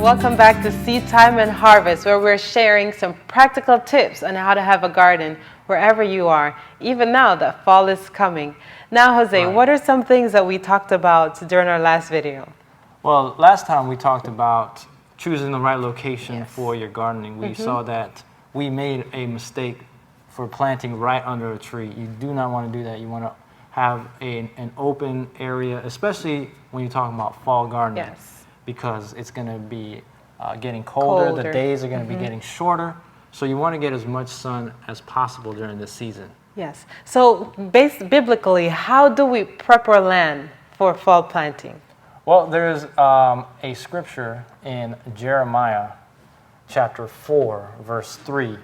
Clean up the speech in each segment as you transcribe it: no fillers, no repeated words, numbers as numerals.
welcome back to Seed Time and Harvest, where we're sharing some practical tips on how to have a garden wherever you are, even now that fall is coming. Now, Jose, what are some things that we talked about during our last video? Well, last time we talked about choosing the right location for your gardening. We saw that we made a mistake for planting right under a tree. You do not want to do that. You want to have an open area, especially when you're talking about fall gardening. Yes. Because it's going to be getting colder. The days are going to be getting shorter. So you want to get as much sun as possible during this season. Yes. So biblically, how do we prep our land for fall planting? Well, there's a scripture in Jeremiah chapter 4, verse 3,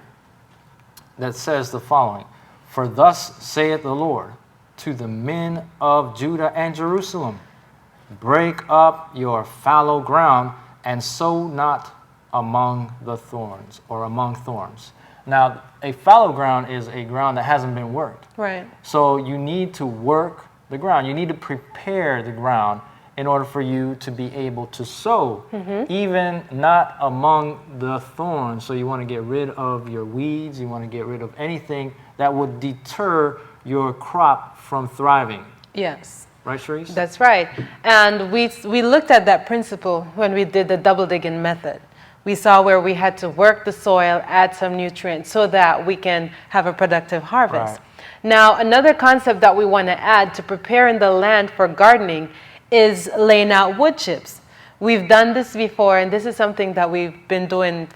that says the following: "For thus saith the Lord to the men of Judah and Jerusalem, break up your fallow ground and sow not among the thorns," or among thorns. Now, a fallow ground is a ground that hasn't been worked. Right. So you need to work the ground. You need to prepare the ground in order for you to be able to sow, even not among the thorns. So you want to get rid of your weeds. You want to get rid of anything that would deter your crop from thriving. Yes. Right, Sharice? That's right. And we looked at that principle when we did the double digging method. We saw where we had to work the soil, add some nutrients so that we can have a productive harvest. Right. Now, another concept that we want to add to preparing the land for gardening is laying out wood chips. We've done this before, and this is something that we've been doing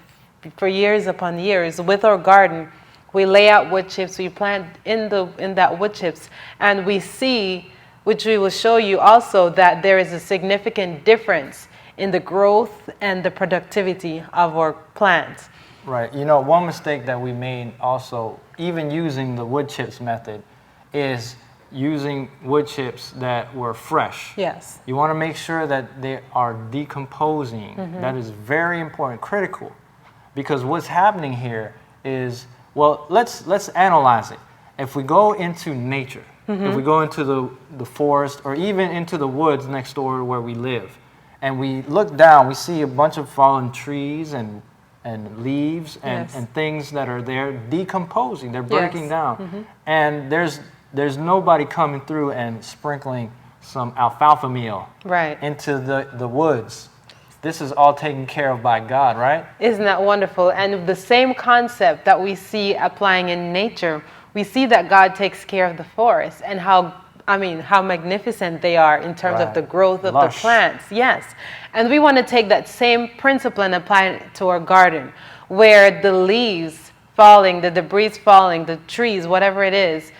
for years upon years with our garden. We lay out wood chips, we plant in that wood chips, and we see, which we will show you also, that there is a significant difference in the growth and the productivity of our plants. Right. You know, one mistake that we made also, even using the wood chips method, is using wood chips that were fresh. Yes. You want to make sure that they are decomposing. That is very important, critical, because what's happening here is, well, let's analyze it. If we go into nature, if we go into the forest or even into the woods next door where we live, and we look down, we see a bunch of fallen trees and leaves and things that are there decomposing. They're breaking down. And there's nobody coming through and sprinkling some alfalfa meal into the woods. This is all taken care of by God, right? Isn't that wonderful? And the same concept that we see applying in nature, we see that God takes care of the forest and how magnificent they are in terms of the growth of the plants. Yes. And we want to take that same principle and apply it to our garden, where the leaves falling, the debris falling, the trees, whatever it is,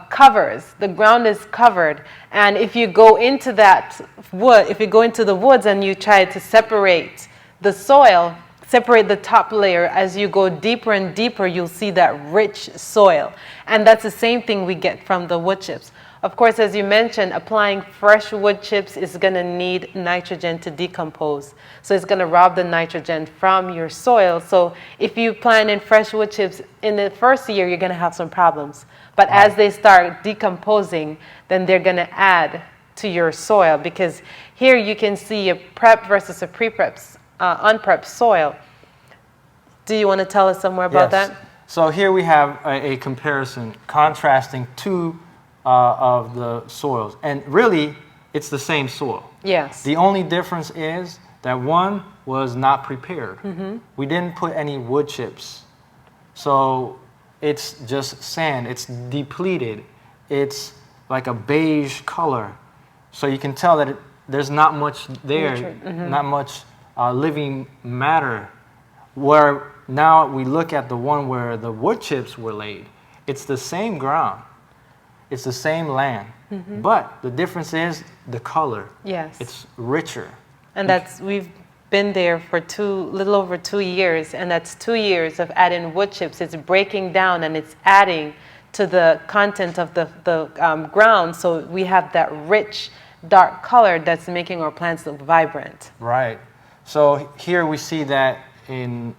covers. The ground is covered. And if you go into the woods and you try to separate the soil, separate the top layer, as you go deeper and deeper, you'll see that rich soil. And that's the same thing we get from the wood chips. Of course, as you mentioned, applying fresh wood chips is going to need nitrogen to decompose. So it's going to rob the nitrogen from your soil. So if you plant in fresh wood chips in the first year, you're going to have some problems. But as they start decomposing, then they're going to add to your soil. Because here you can see a prep versus a pre-prep, unprepped soil. Do you want to tell us some more about that? So here we have a comparison, contrasting two of the soils. And really, it's the same soil. Yes. The only difference is that one was not prepared. We didn't put any wood chips. So it's just sand. It's depleted. It's like a beige color. So you can tell that there's not much there, not much living matter. Where now we look at the one where the wood chips were laid, it's the same ground. It's the same land, but the difference is the color. Yes. It's richer. And we've been there for little over 2 years, and that's 2 years of adding wood chips. It's breaking down and it's adding to the content of the ground, so we have that rich, dark color that's making our plants look vibrant. Right. So here we see that in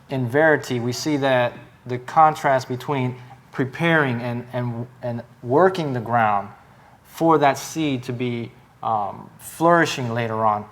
verity, we see that the contrast between preparing and working the ground for that seed to be flourishing later on.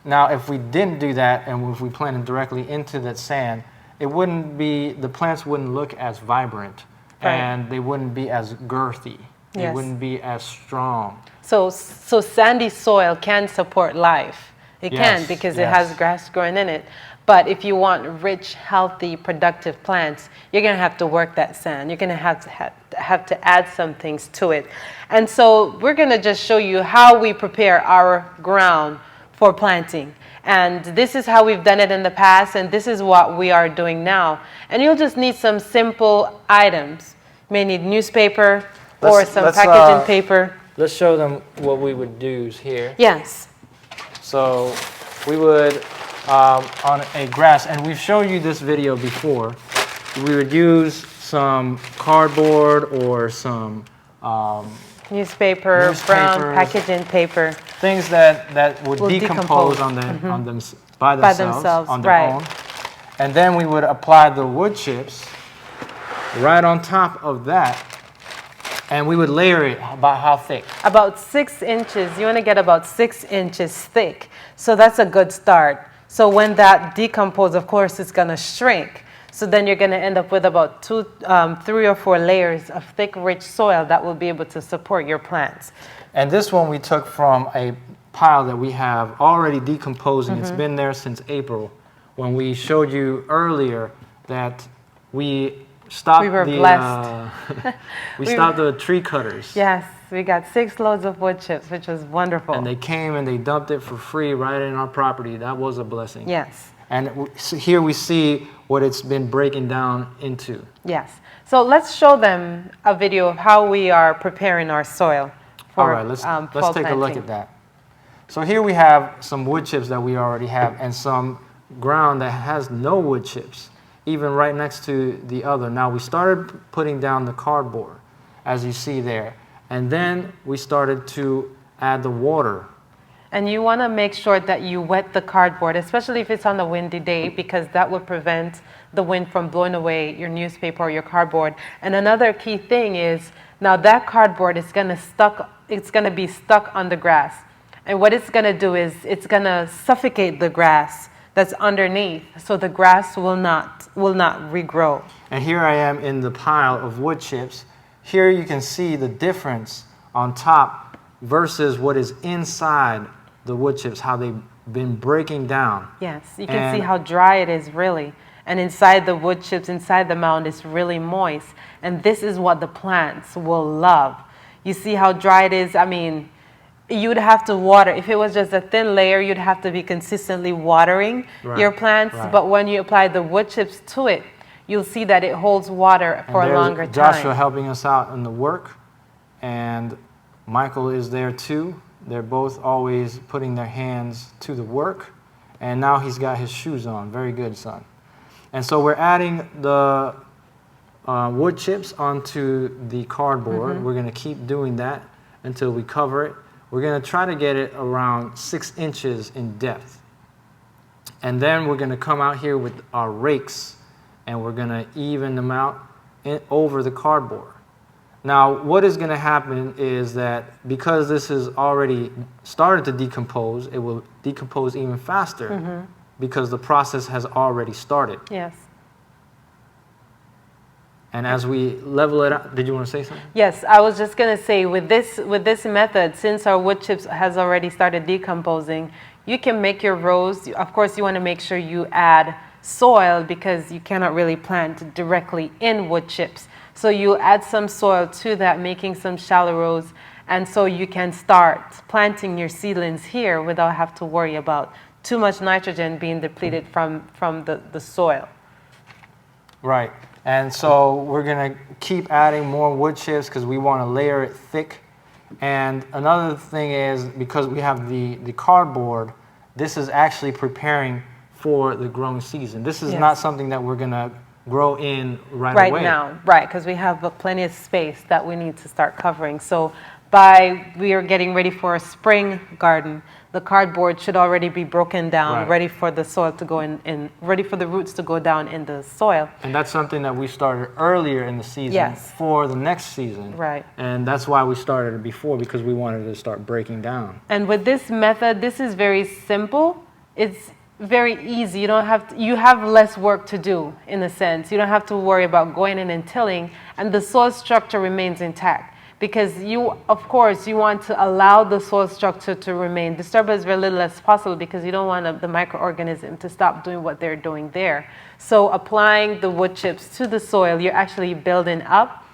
Now, if we didn't do that and if we planted directly into that sand, it wouldn't be, the plants wouldn't look as vibrant, Right. and they wouldn't be as girthy. They Yes. wouldn't be as strong. So sandy soil can support life. It can, Yes, because it yes. has grass growing in it. But if you want rich, healthy, productive plants, you're going to have to work that sand. You're going to have to add some things to it. And so we're going to just show you how we prepare our ground for planting. And this is how we've done it in the past, and this is what we are doing now. And you'll just need some simple items. You may need newspaper or some packaging paper. Let's show them what we would do here. Yes. So we would, on a grass, and we've shown you this video before, we would use some cardboard or some Newspaper, brown Newspapers. packaging paper. things that would Will decompose decompose. on them by themselves, on their right. own. And then we would apply the wood chips right on top of that, and we would layer it about how thick? About 6 inches. You want to get about 6 inches thick. So that's a good start. So when that decomposes, of course, it's going to shrink. So then you're going to end up with about 3 or 4 layers of thick, rich soil that will be able to support your plants. And this one we took from a pile that we have already decomposing. It's been there since April, when we showed you earlier that we stopped We were the blessed. we stopped the tree cutters. Yes, we got 6 loads of wood chips, which was wonderful. And they came and they dumped it for free right in our property. That was a blessing. Yes. And so here we see what it's been breaking down into. Yes. So let's show them a video of how we are preparing our soil for All right, let's fall take a look planting. at that. So here we have some wood chips that we already have, and some ground that has no wood chips, even right next to the other. Now we started putting down the cardboard, as you see there, and then we started to add the water. And you want to make sure that you wet the cardboard, especially if it's on a windy day, because that will prevent the wind from blowing away your newspaper or your cardboard. And another key thing is, now that cardboard is going to be stuck on the grass. And what it's going to do is it's going to suffocate the grass that's underneath, so the grass will not regrow. And here I am in the pile of wood chips. Here you can see the difference on top versus what is inside the wood chips, how they've been breaking down. Yes, you can see how dry it is really. And inside the wood chips, inside the mound, is really moist. And this is what the plants will love. You see how dry it is? I mean, you'd have to water. If it was just a thin layer, you'd have to be consistently watering your plants. Right. But when you apply the wood chips to it, you'll see that it holds water for a longer time. Joshua helping us out in the work, and Michael is there too. They're both always putting their hands to the work, and now he's got his shoes on. Very good, son. And so we're adding the wood chips onto the cardboard. We're going to keep doing that until we cover it. We're going to try to get it around 6 inches in depth. And then we're going to come out here with our rakes, and we're going to even them out over the cardboard. Now, what is going to happen is that because this has already started to decompose, it will decompose even faster because the process has already started. Yes. And as we level it out, did you want to say something? Yes, I was just going to say, with this method, since our wood chips has already started decomposing, you can make your rows. Of course, you want to make sure you add soil, because you cannot really plant directly in wood chips. So you add some soil to that, making some shallow rows, and so you can start planting your seedlings here without having to worry about too much nitrogen being depleted from the soil. Right. And so we're going to keep adding more wood chips because we want to layer it thick. And another thing is, because we have the cardboard, this is actually preparing for the growing season. This is not something that we're going to grow in right away. Right now, right, because we have plenty of space that we need to start covering. So we are getting ready for a spring garden, the cardboard should already be broken down, ready for the soil to go in, ready for the roots to go down in the soil. And that's something that we started earlier in the season for the next season. Right. And that's why we started it before, because we wanted to start breaking down. And with this method, this is very simple, it's very easy. You don't have to, you have less work to do in a sense. You don't have to worry about going in and tilling, and the soil structure remains intact. Because you, of course, you want to allow the soil structure to remain disturbed as very little as possible, because you don't want the microorganism to stop doing what they're doing there. So applying the wood chips to the soil, you're actually building up,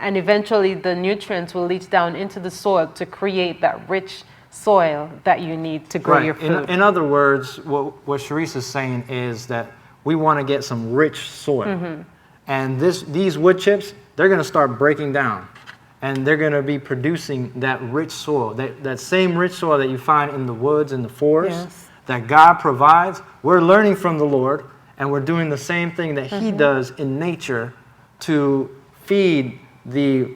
and eventually the nutrients will leach down into the soil to create that rich soil that you need to grow your food. In other words, what Sharice is saying is that we want to get some rich soil. And these wood chips, they're going to start breaking down. And they're going to be producing that rich soil, that same rich soil that you find in the woods and the forests that God provides. We're learning from the Lord, and we're doing the same thing that He does in nature to feed the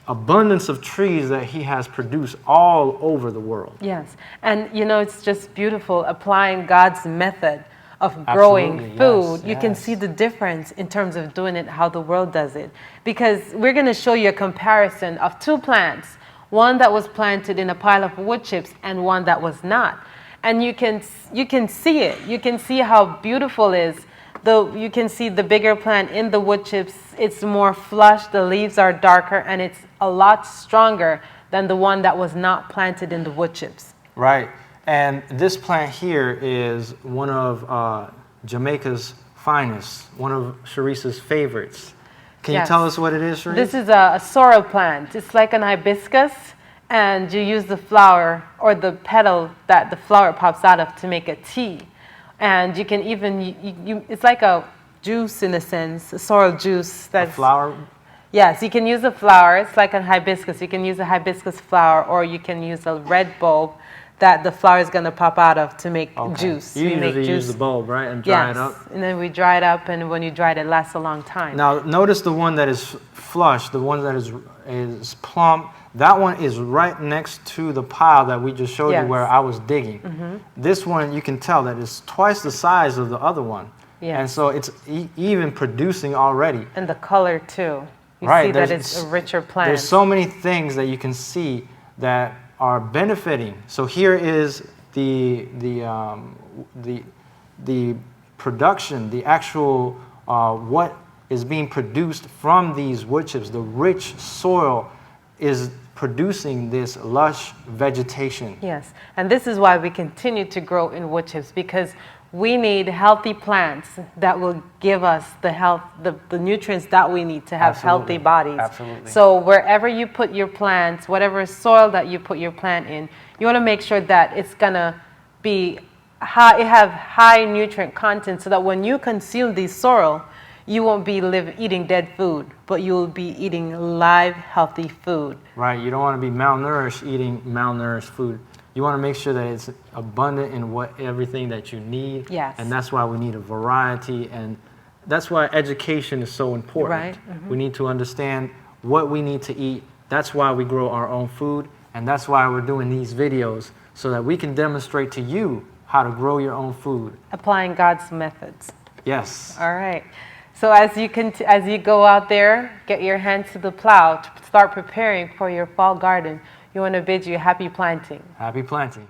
abundance of trees that He has produced all over the world. Yes, and you know, it's just beautiful applying God's method of growing food. You can see the difference in terms of doing it how the world does it, because we're going to show you a comparison of two plants, one that was planted in a pile of wood chips and one that was not, and you can see it. You can see how beautiful it is. You can see the bigger plant in the wood chips. It's more flush, the leaves are darker, and it's a lot stronger than the one that was not planted in the wood chips. Right. And this plant here is one of Jamaica's finest, one of Sharice's favorites. Can you tell us what it is, Sharice? This is a sorrel plant. It's like an hibiscus, and you use the flower or the petal that the flower pops out of to make a tea. And you can even, it's like a juice in a sense, a sorrel juice. That's, a flower? Yes, you can use a flower. It's like a hibiscus. You can use a hibiscus flower, or you can use a red bulb that the flower is going to pop out of to make juice. You usually use the bulb, right, and dry it up? Yes, and then we dry it up, and when you dry it, it lasts a long time. Now, notice the one that is flush, the one that is plump, that one is right next to the pile that we just showed you where I was digging. This one, you can tell that it's twice the size of the other one. And so it's even producing already. And the color, too. You see that it's a richer plant. There's so many things that you can see that are benefiting. So here is the production, the actual what is being produced from these wood chips. The rich soil is producing this lush vegetation. Yes, and this is why we continue to grow in wood chips, because we need healthy plants that will give us the health, the nutrients that we need to have healthy bodies. Absolutely. So wherever you put your plants, whatever soil that you put your plant in, you want to make sure that it's gonna be have high nutrient content, so that when you consume these soil, you won't be eating dead food, but you'll be eating live, healthy food. Right. You don't want to be malnourished eating malnourished food. You want to make sure that it's abundant in everything that you need. Yes. And that's why we need a variety, and that's why education is so important. Right. We need to understand what we need to eat. That's why we grow our own food, and that's why we're doing these videos, so that we can demonstrate to you how to grow your own food. Applying God's methods. Yes. All right. So as you go out there, get your hands to the plow to start preparing for your fall garden. You want to bid you happy planting. Happy planting.